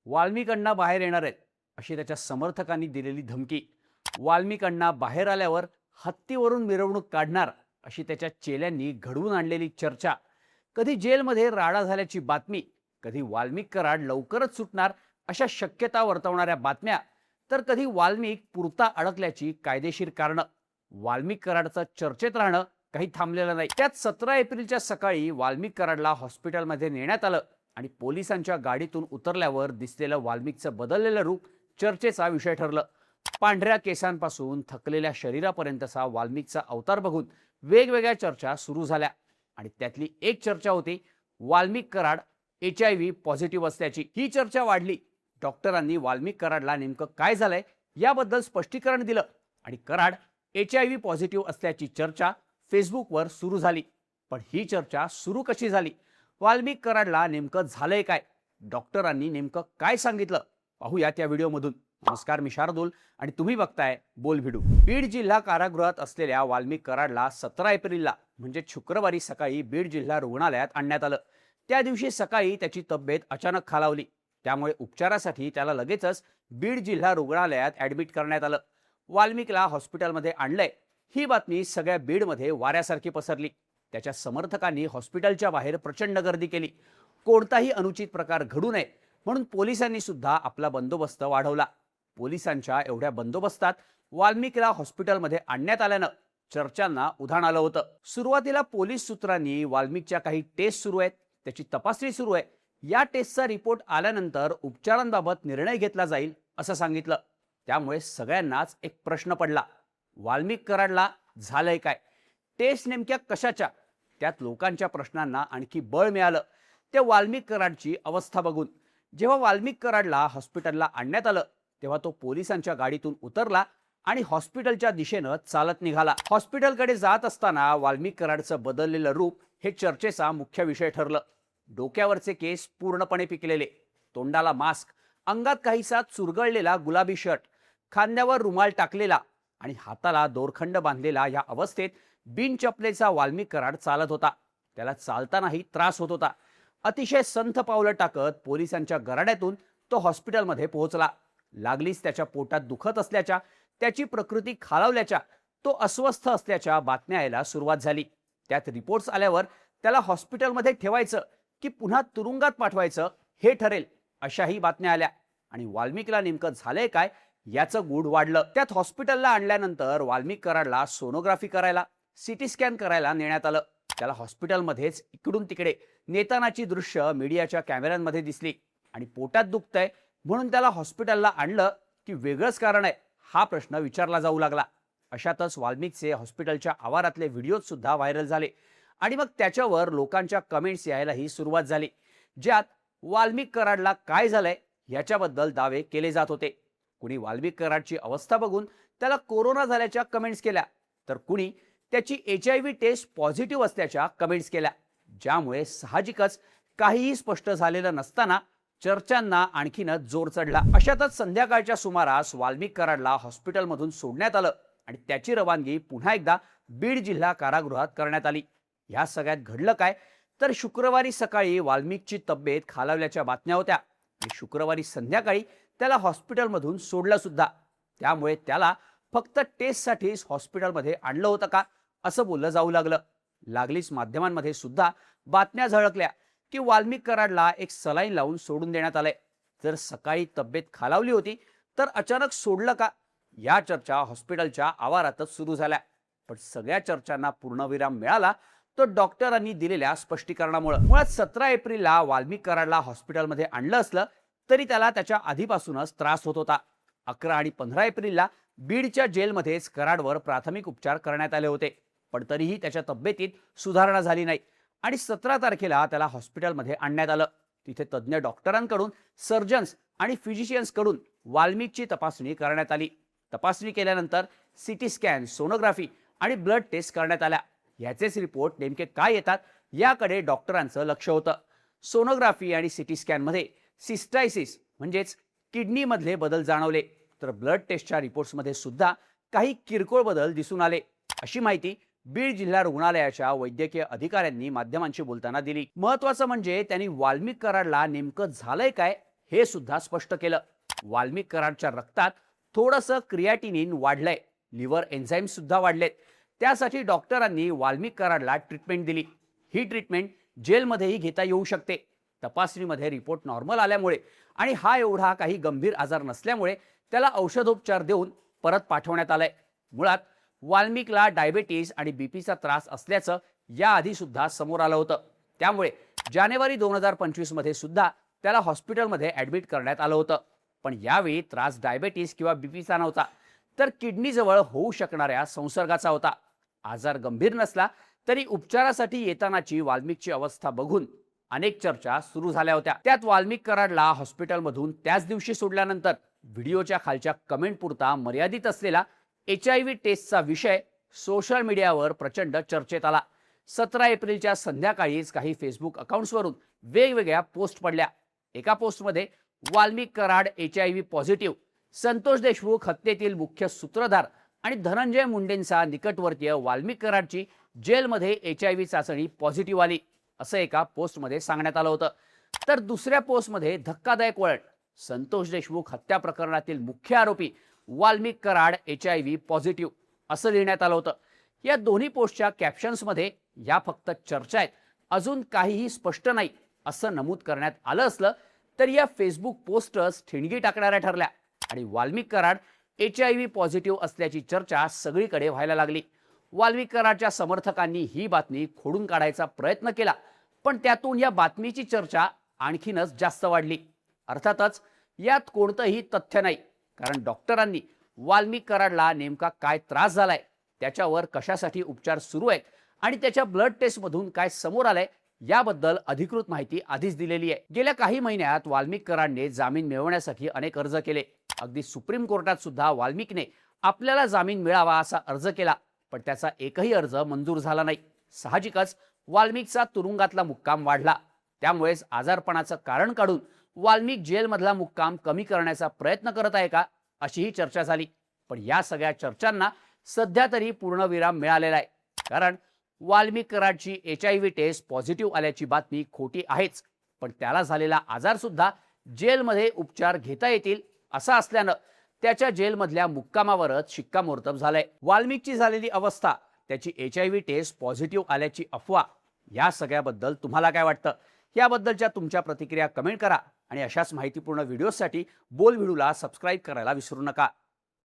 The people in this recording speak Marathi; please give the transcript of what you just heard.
वाल्मिकांना बाहेर येणार आहेत अशी त्याच्या समर्थकांनी दिलेली धमकी, वाल्मिकांना बाहेर आल्यावर हत्तीवरून मिरवणूक काढणार अशी त्याच्या चेल्यांनी घडवून आणलेली चर्चा, कधी जेलमध्ये राडा झाल्याची बातमी, कधी वाल्मिक कराड लवकरच सुटणार अशा शक्यता वर्तवणाऱ्या बातम्या, तर कधी वाल्मिक पुरता अडकल्याची कायदेशीर कारणं. वाल्मिक कराडचं चर्चेत राहणं काही थांबलेलं नाही. त्यात 17 एप्रिलच्या सकाळी वाल्मिक कराडला हॉस्पिटलमध्ये नेण्यात आलं आणि पोलिसांच्या गाडीतून उतरल्यावर दिसलेलं वाल्मिकचं बदललेलं रूप चर्चेचा विषय ठरलं. पांढऱ्या केसांपासून थकलेल्या शरीरापर्यंतचा वाल्मिकचा अवतार बघून वेगवेगळ्या चर्चा सुरू झाल्या आणि त्यातली एक चर्चा होती वाल्मिक कराड HIV पॉझिटिव्ह असल्याची. ही चर्चा वाढली. डॉक्टरांनी वाल्मिक कराडला नेमकं काय झालंय याबद्दल स्पष्टीकरण दिलं आणि कराड HIV पॉझिटिव्ह असल्याची चर्चा फेसबुकवर सुरू झाली. पण ही चर्चा सुरू कशी झाली? वाल्मिक कराडला नेमकं झालंय काय? डॉक्टरांनी नेमकं काय सांगितलं? पाहूया त्या व्हिडिओमधून. नमस्कार, मी शार्दूल आणि तुम्ही बघताय बोल व्हिडिओ. बीड जिल्हा कारागृहात असलेल्या वाल्मिक कराडला 17 एप्रिलला म्हणजे शुक्रवारी सकाळी बीड जिल्हा रुग्णालयात आणण्यात आलं. त्या दिवशी सकाळी त्याची तब्येत अचानक खालावली. त्यामुळे उपचारासाठी त्याला लगेचच बीड जिल्हा रुग्णालयात ॲडमिट करण्यात आलं. वाल्मिकला हॉस्पिटलमध्ये आणलंय ही बातमी सगळ्या बीडमध्ये वाऱ्यासारखी पसरली. त्याच्या समर्थकांनी हॉस्पिटलच्या बाहेर प्रचंड गर्दी केली. कोणताही अनुचित प्रकार घडू नये म्हणून पोलिसांनी सुद्धा आपला बंदोबस्त वाढवला. पोलिसांच्या एवढ्या बंदोबस्तात वाल्मिकला हॉस्पिटलमध्ये आणण्यात आल्यानं चर्चांना उधाण आलं होतं. सुरुवातीला पोलीस सूत्रांनी वाल्मिकच्या काही टेस्ट सुरू आहेत, त्याची तपासणी सुरू आहे, या टेस्टचा रिपोर्ट आल्यानंतर उपचारांबाबत निर्णय घेतला जाईल असं सांगितलं. त्यामुळे सगळ्यांनाच एक प्रश्न पडला, वाल्मिक कराडला झालंय काय? टेस्ट नेमक्या कशाच्या? त्यात लोकांच्या प्रश्नांना आणखी बळ मिळालं ते वाल्मिक कराडची अवस्था बघून. जेव्हा वाल्मिक कराडला हॉस्पिटलला आणण्यात आलं तेव्हा तो पोलिसांच्या गाडीतून उतरला आणि हॉस्पिटलच्या दिशेनं चालत निघाला. हॉस्पिटलकडे जात असताना वाल्मिक कराडचं बदललेलं रूप हे चर्चेचा मुख्य विषय ठरलं. डोक्यावरचे केस पूर्णपणे पिकलेले, तोंडाला मास्क, अंगात काहीसा चुरगळलेला गुलाबी शर्ट, खांद्यावर रुमाल टाकलेला आणि हाताला दोरखंड बांधलेला या अवस्थेत बिनचपलेचा वाल्मिक कराड चालत होता. त्याला चालतानाही त्रास होत होता. अतिशय संथ पावलं टाकत पोलिसांच्या गराड्यातून तो हॉस्पिटलमध्ये पोहोचला. लागलीच त्याच्या पोटात दुखत असल्याच्या, त्याची प्रकृती खालावल्याच्या, तो अस्वस्थ असल्याच्या बातम्या यायला सुरुवात झाली. त्यात रिपोर्ट्स आल्यावर त्याला हॉस्पिटलमध्ये ठेवायचं की पुन्हा तुरुंगात पाठवायचं हे ठरेल अशाही बातम्या आल्या आणि वाल्मिकला नेमकं झालंय काय याचं गूढ वाढलं. त्यात हॉस्पिटलला आणल्यानंतर वाल्मिक कराडला सोनोग्राफी करायला, सिटी स्कॅन करायला नेण्यात आलं. त्याला हॉस्पिटलमध्येच इकडून तिकडे नेतानाची दृश्य मीडियाच्या कॅमेऱ्यांमध्ये दिसली आणि पोटात दुखतंय म्हणून त्याला हॉस्पिटलला आणलं की वेगळंच कारण आहे हा प्रश्न विचारला जाऊ लागला. अशातच वाल्मिकचे हॉस्पिटलच्या आवारातले व्हिडिओ सुद्धा व्हायरल झाले आणि मग त्याच्यावर लोकांच्या कमेंट्स यायलाही सुरुवात झाली, ज्यात वाल्मिक कराडला काय झालंय याच्याबद्दल दावे केले जात होते. कुणी वाल्मिक कराडची अवस्था बघून त्याला कोरोना झाल्याच्या कमेंट्स केल्या, तर कुणी त्याची HIV टेस्ट पॉझिटिव्ह असल्याच्या कमेंट्स केल्या. ज्यामुळे साहजिकच काहीही स्पष्ट झालेलं नसताना चर्चांना आणखीनच जोर चढला. अशातच संध्याकाळच्या सुमारास वाल्मिक कराडला हॉस्पिटलमधून सोडण्यात आलं आणि त्याची रवानगी पुन्हा एकदा बीड जिल्हा कारागृहात करण्यात आली. ह्या सगळ्यात घडलं काय तर शुक्रवारी सकाळी वाल्मिकची तब्येत खालावल्याच्या बातम्या होत्या आणि शुक्रवारी संध्याकाळी त्याला हॉस्पिटलमधून सोडलं सुद्धा. त्यामुळे त्याला फक्त टेस्टसाठीच हॉस्पिटलमध्ये आणलं होतं का असं बोललं जाऊ लागलं. लागलीच माध्यमांमध्ये सुद्धा बातम्या झळकल्या की वाल्मिक कराडला एक सलाईन लावून सोडून देण्यात आलंय. जर सकाळी तब्येत खालावली होती तर अचानक सोडलं का, या चर्चा हॉस्पिटलच्या आवारातच सुरू झाल्या. पण सगळ्या चर्चांना पूर्णविराम मिळाला तो डॉक्टरांनी दिलेल्या स्पष्टीकरणामुळे. मुळात 17 एप्रिलला वाल्मिक कराडला हॉस्पिटलमध्ये आणलं असलं तरी त्याला त्याच्या आधीपासूनच त्रास होत होता. 11 आणि 15 एप्रिलला बीडच्या जेलमध्येच कराडवर प्राथमिक उपचार करण्यात आले होते, पण तरीही त्याच्या तब्येतीत सुधारणा झाली नाही आणि 17 तारखेला त्याला हॉस्पिटलमध्ये आणण्यात आलं. तिथे तज्ज्ञ डॉक्टरांकडून, सर्जन्स आणि फिजिशियन्स कडून वाल्मिकची तपासणी करण्यात आली. तपासणी केल्यानंतर सिटी स्कॅन, सोनोग्राफी आणि ब्लड टेस्ट करण्यात आल्या. याचेच रिपोर्ट नेमके काय येतात याकडे डॉक्टरांचं लक्ष होतं. सोनोग्राफी आणि सिटी स्कॅनमध्ये सिस्टायसिस म्हणजेच किडनीमधले बदल जाणवले, तर ब्लड टेस्टच्या रिपोर्ट्समध्ये सुद्धा काही किरकोळ बदल दिसून आले अशी माहिती बीड जिल्हा रुग्णालयाच्या वैद्यकीय अधिकाऱ्यांनी माध्यमांशी बोलताना दिली. महत्त्वाचं म्हणजे त्यांनी वाल्मिक कराडला नेमकं झालंय काय हे सुद्धा स्पष्ट केलं. वाल्मिक कराडच्या रक्तात थोडंसं क्रिएटिनिन वाढलंय, लिव्हर एन्झाईम सुद्धा वाढलेत. त्यासाठी डॉक्टरांनी वाल्मिक कराडला ट्रीटमेंट दिली. ही ट्रीटमेंट जेलमध्येही घेता येऊ शकते. तपासणीमध्ये रिपोर्ट नॉर्मल आल्यामुळे आणि हा एवढा काही गंभीर आजार नसल्यामुळे त्याला औषधोपचार देऊन परत पाठवण्यात आलंय. मुळात वाल्मिकला डायबेटीस आणि बीपीचा त्रास असल्याचं याआधी सुद्धा समोर आलं होतं. त्यामुळे जानेवारी 2025 मध्ये सुद्धा त्याला हॉस्पिटलमध्ये ॲडमिट करण्यात आलं होतं. पण यावेळी त्रास डायबेटीस किंवा बीपीचा नव्हता, तर किडनीजवळ होऊ शकणाऱ्या संसर्गाचा होता. आजार गंभीर नसला तरी उपचारासाठी येतानाची वाल्मिकची अवस्था बघून अनेक चर्चा सुरू झाल्या होत्या. त्यात वाल्मिक कराडला हॉस्पिटलमधून त्याच दिवशी सोडल्यानंतर व्हिडिओच्या खालच्या कमेंट पुरता मर्यादित असलेला HIV टेस्टचा विषय सोशल मीडियावर प्रचंड चर्चेत आला. 17 एप्रिलच्या संध्याकाळीच काही फेसबुक अकाउंट्सवरून वेगवेगळ्या पोस्ट पडल्या. एका पोस्टमध्ये वाल्मिक कराड HIV पॉझिटिव्ह, संतोष देशमुख हत्येतील मुख्य सूत्रधार आणि धनंजय मुंडेंचा निकटवर्तीय वाल्मिक कराडची जेलमध्ये HIV चाचणी पॉझिटिव्ह आली, असं एका पोस्टमध्ये सांगण्यात आलं होतं. तर दुसऱ्या पोस्टमध्ये धक्कादायक वळण, संतोष देशमुख हत्या प्रकरणातील मुख्य आरोपी वाल्मिक कराड HIV पॉझिटिव्ह, असं लिहिण्यात आलं होतं. या दोन्ही पोस्टच्या कॅप्शन्समध्ये या फक्त चर्चा आहेत, अजून काहीही स्पष्ट नाही, असं नमूद करण्यात आलं असलं तर या फेसबुक पोस्टर्स ठिणगी टाकणाऱ्या ठरल्या आणि वाल्मिक कराड HIV पॉझिटिव्ह असल्याची चर्चा सगळीकडे व्हायला लागली. वाल्मिक कराडच्या समर्थकांनी ही बातमी खोडून काढायचा प्रयत्न केला, पण त्यातून या बातमीची चर्चा आणखीनच जास्त वाढली. अर्थातच यात कोणतंही तथ्य नाही, कारण डॉक्टरांनी वाल्मिक कराडला नेमका काय त्रास झालाय, त्याच्यावर कशासाठी उपचार सुरू आहेत आणि त्याच्या ब्लड टेस्टमधून काय समोर आलंय याबद्दल अधिकृत माहिती आधीच दिलेली आहे. गेल्या काही महिन्यात वाल्मिक कराडने जामीन मिळवण्यासाठी अनेक अर्ज केले. अगदी सुप्रीम कोर्टात सुद्धा वाल्मिकने आपल्याला जामीन मिळावा असा अर्ज केला, पण त्याचा एकही अर्ज मंजूर झाला नाही. साहजिकच वाल्मिकचा तुरुंगातला मुक्काम वाढला. त्यामुळेच आजारपणाचं कारण काढून वाल्मिक जेलमधला मुक्काम कमी करण्याचा प्रयत्न करत आहे का, अशीही चर्चा झाली. पण या सगळ्या चर्चांना सध्या तरी पूर्णविराम मिळालेला आहे, कारण वाल्मिक कराडची HIV टेस्ट पॉझिटिव्ह आल्याची बातमी खोटी आहेच, पण त्याला झालेला आजार सुद्धा जेलमध्ये उपचार घेता येतील असा असल्यानं त्याच्या जेलमधल्या मुक्कामावरच शिक्कामोर्तब झालंय. वाल्मिकची झालेली अवस्था, त्याची HIV टेस्ट पॉझिटिव्ह आल्याची अफवा, या सगळ्याबद्दल तुम्हाला काय वाटतं? याबद्दलच्या तुमच्या प्रतिक्रिया कमेंट करा आणि अशाच माहितीपूर्ण व्हिडिओसाठी बोल व्हिडिओला सबस्क्राईब करायला विसरू नका.